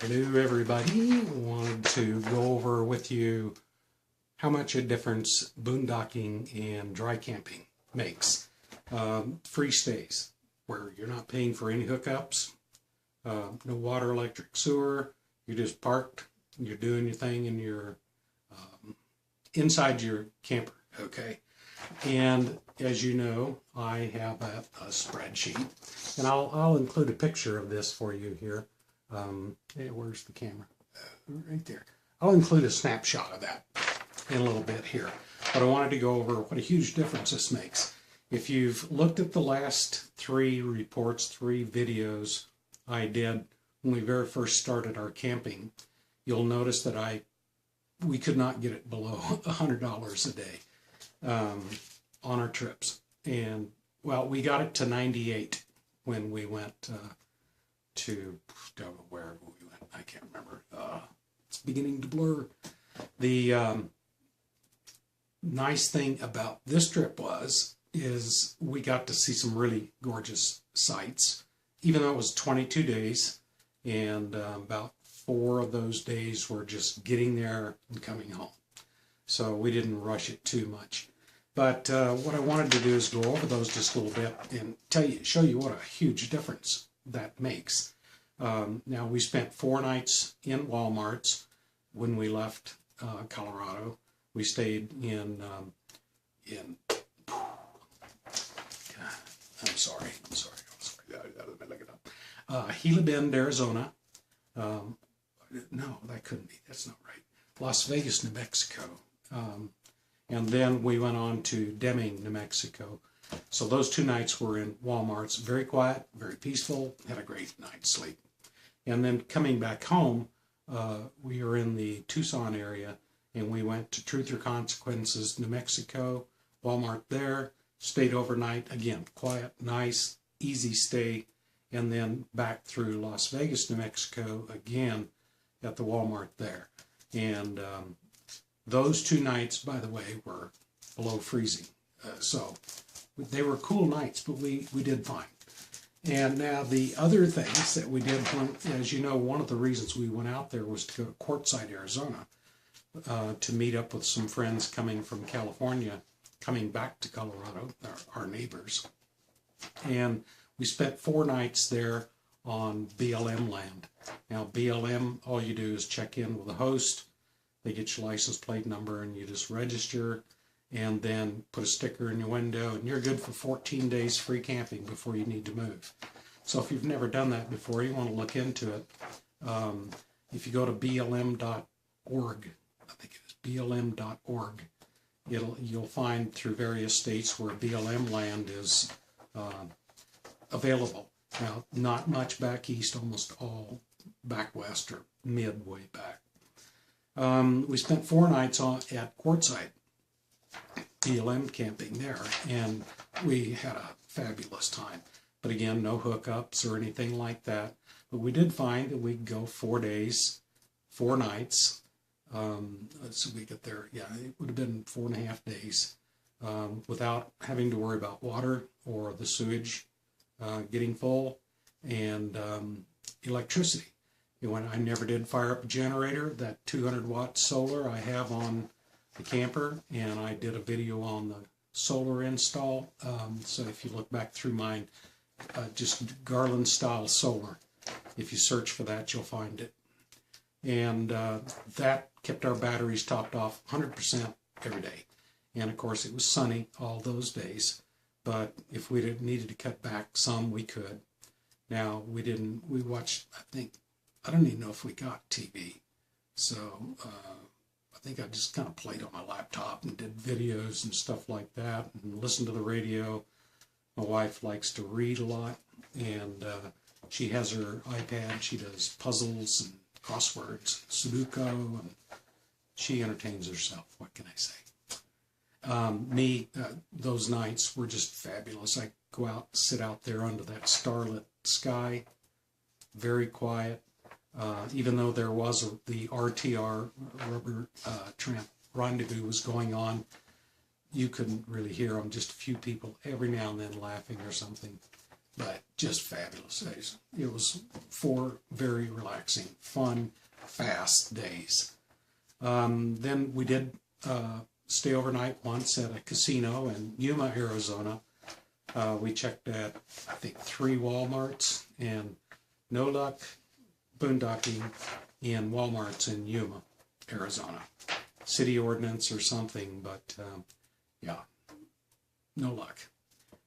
Hello everybody, wanted to go over with you how much a difference boondocking and dry camping makes. Free stays, where you're not paying for any hookups, no water, electric, sewer, you're just parked, you're doing your thing in your, inside your camper, okay? And as you know, I have a spreadsheet, and I'll include a picture of this for you here. Hey, where's the camera? Right there. I'll include a snapshot of that in a little bit here. But I wanted to go over what a huge difference this makes. If you've looked at the last three reports, three videos I did when we very first started our camping, you'll notice that we could not get it below $100 a day on our trips. And, well, we got it to 98 when we went to, don't know where we went, I can't remember. It's beginning to blur. The nice thing about this trip is we got to see some really gorgeous sights, even though it was 22 days, and about 4 of those days were just getting there and coming home. So we didn't rush it too much. But what I wanted to do is go over those just a little bit and show you what a huge difference that makes. Now we spent 4 nights in Walmart's when we left Colorado. We stayed in I'm sorry. Look it up. Gila Bend, Arizona. No, that couldn't be. That's not right. Las Vegas, New Mexico. And then we went on to Deming, New Mexico. So those 2 nights were in Walmart's. Very quiet, very peaceful, had a great night's sleep. And then coming back home, we were in the Tucson area, and we went to Truth or Consequences, New Mexico, Walmart there, stayed overnight. Again, quiet, nice, easy stay. And then back through Las Vegas, New Mexico, again at the Walmart there. And those 2 nights, by the way, were below freezing. So they were cool nights, but we did fine. And now the other things that we did, as you know, one of the reasons we went out there was to go to Quartzsite, Arizona, to meet up with some friends coming from California, coming back to Colorado, our neighbors. And we spent 4 nights there on BLM land. Now BLM, all you do is check in with a host. They get your license plate number and you just register and then put a sticker in your window, and you're good for 14 days free camping before you need to move. So if you've never done that before, you want to look into it. If you go to blm.org, I think it is blm.org, you'll find through various states where BLM land is available. Now, not much back east, almost all back west or midway back. We spent 4 nights at Quartzsite, BLM camping there, and we had a fabulous time. But again, no hookups or anything like that. But we did find that we could go 4 days, 4 nights. So we get there, yeah, it would have been 4.5 days without having to worry about water or the sewage getting full, and electricity. When I never did fire up a generator, that 200-watt solar I have on the camper, and I did a video on the solar install. So if you look back through mine, just Garland style solar. If you search for that, you'll find it. And that kept our batteries topped off 100% every day. And of course it was sunny all those days, but if we needed to cut back some, we could. Now we watched, I don't even know if we got TV. So I think I just kind of played on my laptop and did videos and stuff like that and listened to the radio. My wife likes to read a lot, and she has her iPad. She does puzzles and crosswords, Sudoku, and she entertains herself. What can I say? Those nights were just fabulous. I go out, sit out there under that starlit sky, very quiet. Even though there was the RTR, rubber tramp rendezvous, was going on, you couldn't really hear them. Just a few people every now and then laughing or something. but just fabulous days. It was 4 very relaxing, fun, fast days. Then we did stay overnight once at a casino in Yuma, Arizona. We checked at, I think, 3 Walmarts, and no luck boondocking in Walmarts in Yuma, Arizona. City ordinance or something, but yeah, no luck.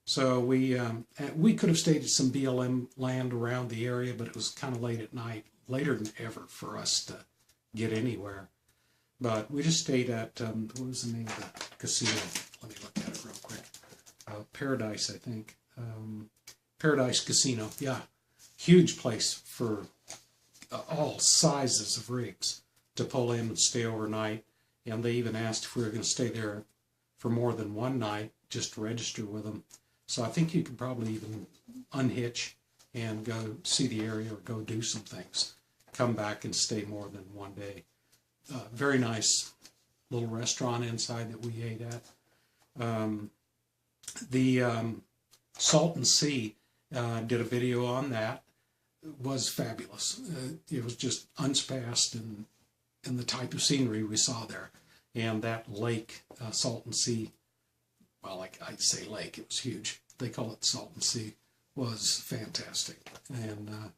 So we could have stayed at some BLM land around the area, but it was kind of late at night, later than ever for us to get anywhere. But we just stayed at, what was the name of the casino? Let me look at it real quick. Paradise, I think. Paradise Casino, yeah. Huge place for all sizes of rigs to pull in and stay overnight. And they even asked if we were going to stay there for more than one night, just to register with them. So I think you could probably even unhitch and go see the area or go do some things. Come back and stay more than one day. Very nice little restaurant inside that we ate at. The Salton Sea did a video on that. It was fabulous. It was just unsurpassed in the type of scenery we saw there. And that lake, Salton Sea, well, like I'd say lake, it was huge. They call it Salton Sea, was fantastic. And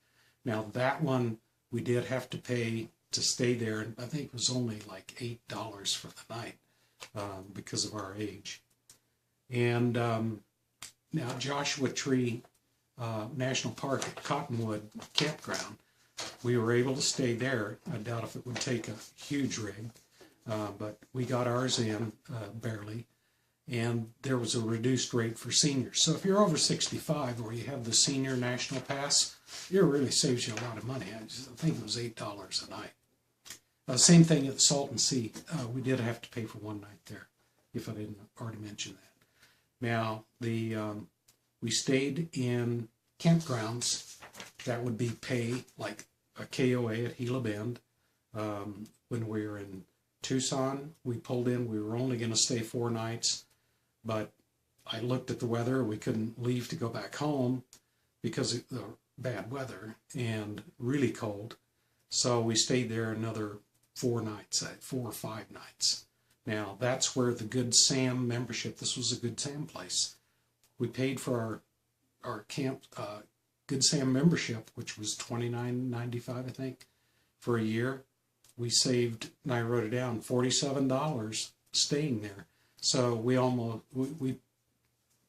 now that one, we did have to pay to stay there. And I think it was only like $8 for the night because of our age. And now Joshua Tree National Park at Cottonwood Campground, we were able to stay there. I doubt if it would take a huge rig, but we got ours in barely. And there was a reduced rate for seniors. So if you're over 65 or you have the senior national pass, it really saves you a lot of money. I think it was $8 a night. Same thing at Salton Sea. We did have to pay for one night there, if I didn't already mention that. Now, we stayed in campgrounds that would be pay, like a KOA at Gila Bend. When we were in Tucson, we pulled in. We were only going to stay 4 nights, but I looked at the weather. We couldn't leave to go back home because of the bad weather and really cold. So we stayed there another 4 nights, 4 or 5 nights. Now, that's where the Good Sam membership, this was a Good Sam place. We paid for our camp Good Sam membership, which was $29.95, I think, for a year. We saved, and I wrote it down, $47 staying there. So we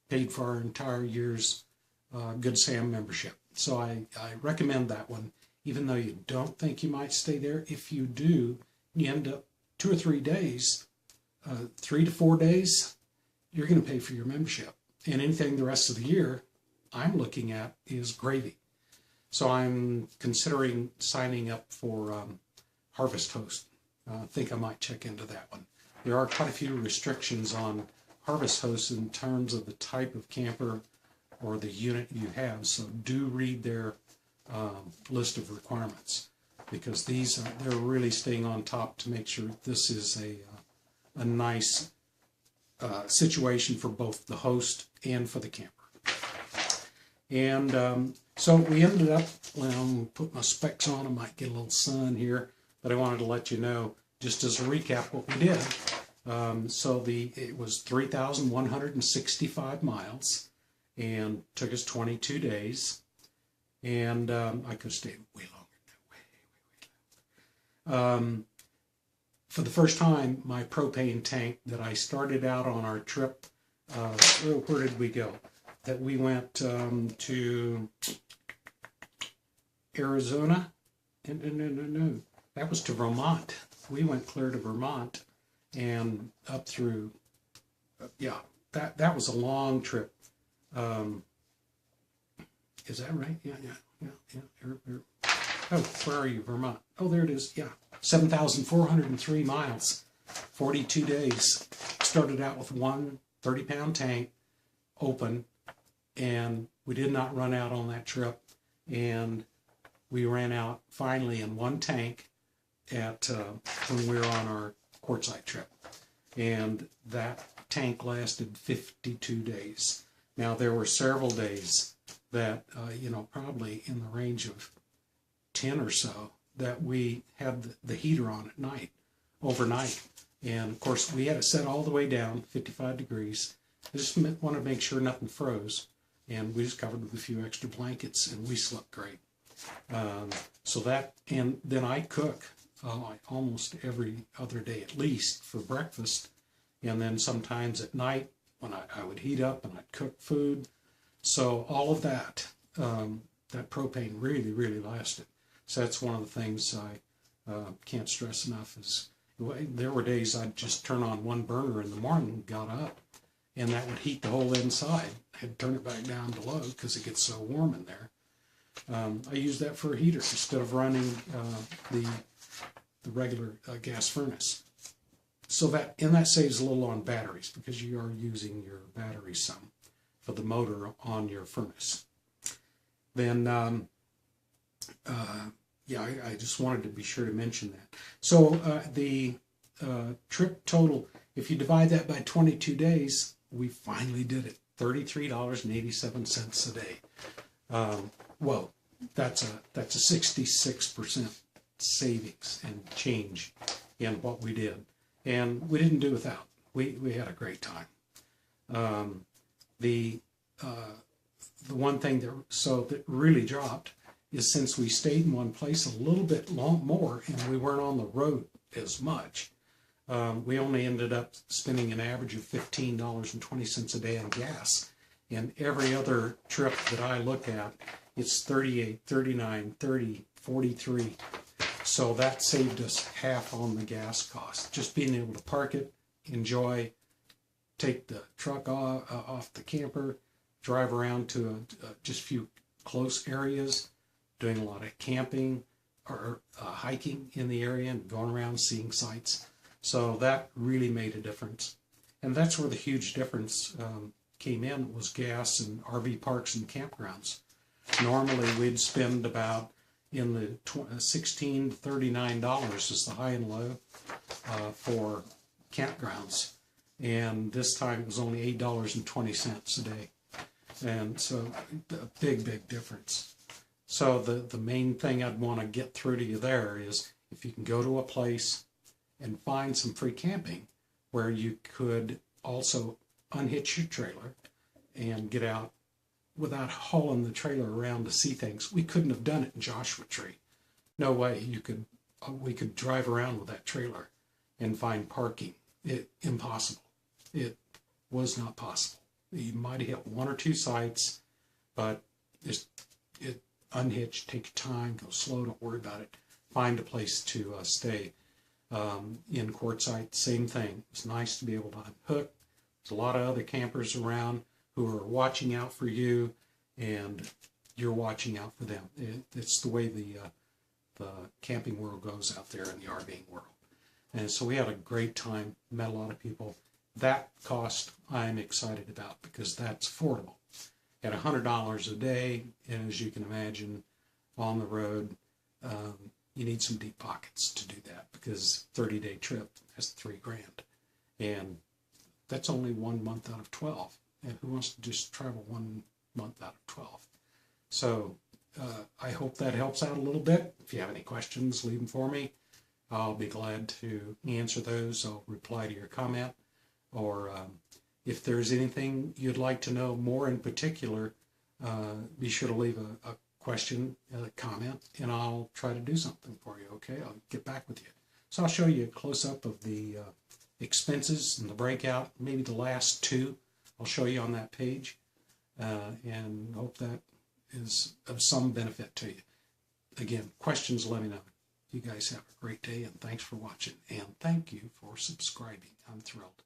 paid for our entire year's Good Sam membership. So I recommend that one, even though you don't think you might stay there. If you do, you end up 2 or 3 days, 3 to 4 days, you're going to pay for your membership. And anything the rest of the year I'm looking at is gravy. So I'm considering signing up for Harvest Host. I think I might check into that one. There are quite a few restrictions on Harvest Host in terms of the type of camper or the unit you have. So do read their list of requirements, because they're really staying on top to make sure this is a nice situation for both the host and for the camper. And so we ended up, well, I'm going to put my specs on. I might get a little sun here, but I wanted to let you know, just as a recap, what we did. It was 3,165 miles and took us 22 days. And I could have stayed way longer. For the first time, my propane tank that I started out on our trip, where did we go? That we went to Arizona? No. That was to Vermont. We went clear to Vermont and up through, that was a long trip. Is that right? Yeah. Oh, where are you, Vermont? Oh, there it is, yeah. 7,403 miles, 42 days. Started out with one 30-pound tank, open, and we did not run out on that trip. And we ran out finally in one tank at when we were on our quartzite trip. And that tank lasted 52 days. Now, there were several days that, probably in the range of 10 or so, that we had the heater on at night, overnight. And of course, we had it set all the way down, 55 degrees. I just wanted to make sure nothing froze. And we just covered with a few extra blankets, and we slept great. And then I cook almost every other day at least for breakfast. And then sometimes at night when I would heat up and I'd cook food. So all of that, that propane really, really lasted. So that's one of the things I can't stress enough is there were days I'd just turn on one burner in the morning, got up, and that would heat the whole inside. I'd turn it back down to low because it gets so warm in there. I use that for a heater instead of running the regular gas furnace. So that saves a little on batteries because you are using your batteries some for the motor on your furnace. Then, I just wanted to be sure to mention that. So the trip total, if you divide that by 22 days, we finally did it. $33.87 a day. Whoa, that's a 66% savings and change in what we did. And we didn't do without. We had a great time. The one thing that really dropped is since we stayed in one place a little bit more and we weren't on the road as much, we only ended up spending an average of $15.20 a day on gas. And every other trip that I look at, it's 38, 39, 30, 43. So that saved us half on the gas cost. Just being able to park it, enjoy, take the truck off the camper, drive around to just a few close areas, doing a lot of camping or hiking in the area and going around seeing sights. So that really made a difference. And that's where the huge difference came in, was gas and RV parks and campgrounds. Normally we'd spend about in the $16 to $39 is the high and low for campgrounds. And this time it was only $8.20 a day. And so a big, big difference. So the main thing I'd want to get through to you there is if you can go to a place and find some free camping where you could also unhitch your trailer and get out without hauling the trailer around to see things. We couldn't have done it in Joshua Tree. No way we could drive around with that trailer and find parking. Impossible. It was not possible. You might have hit one or two sites, but it unhitched, take your time, go slow, don't worry about it. Find a place to stay. In Quartzsite, same thing. It's nice to be able to unhook. There's a lot of other campers around who are watching out for you, and you're watching out for them. It's the way the camping world goes out there in the RVing world. And so we had a great time, met a lot of people. That cost I'm excited about because that's affordable. At $100 a day, and as you can imagine, on the road, you need some deep pockets to do that because 30-day trip has $3,000. And that's only 1 month out of 12. And who wants to just travel 1 month out of 12? So I hope that helps out a little bit. If you have any questions, leave them for me. I'll be glad to answer those. I'll reply to your comment. Or if there's anything you'd like to know more in particular, be sure to leave a question, a comment, and I'll try to do something for you, okay? I'll get back with you. So I'll show you a close-up of the expenses and the breakout, maybe the last two. I'll show you on that page, and hope that is of some benefit to you. Again, questions, let me know. You guys have a great day, and thanks for watching, and thank you for subscribing. I'm thrilled.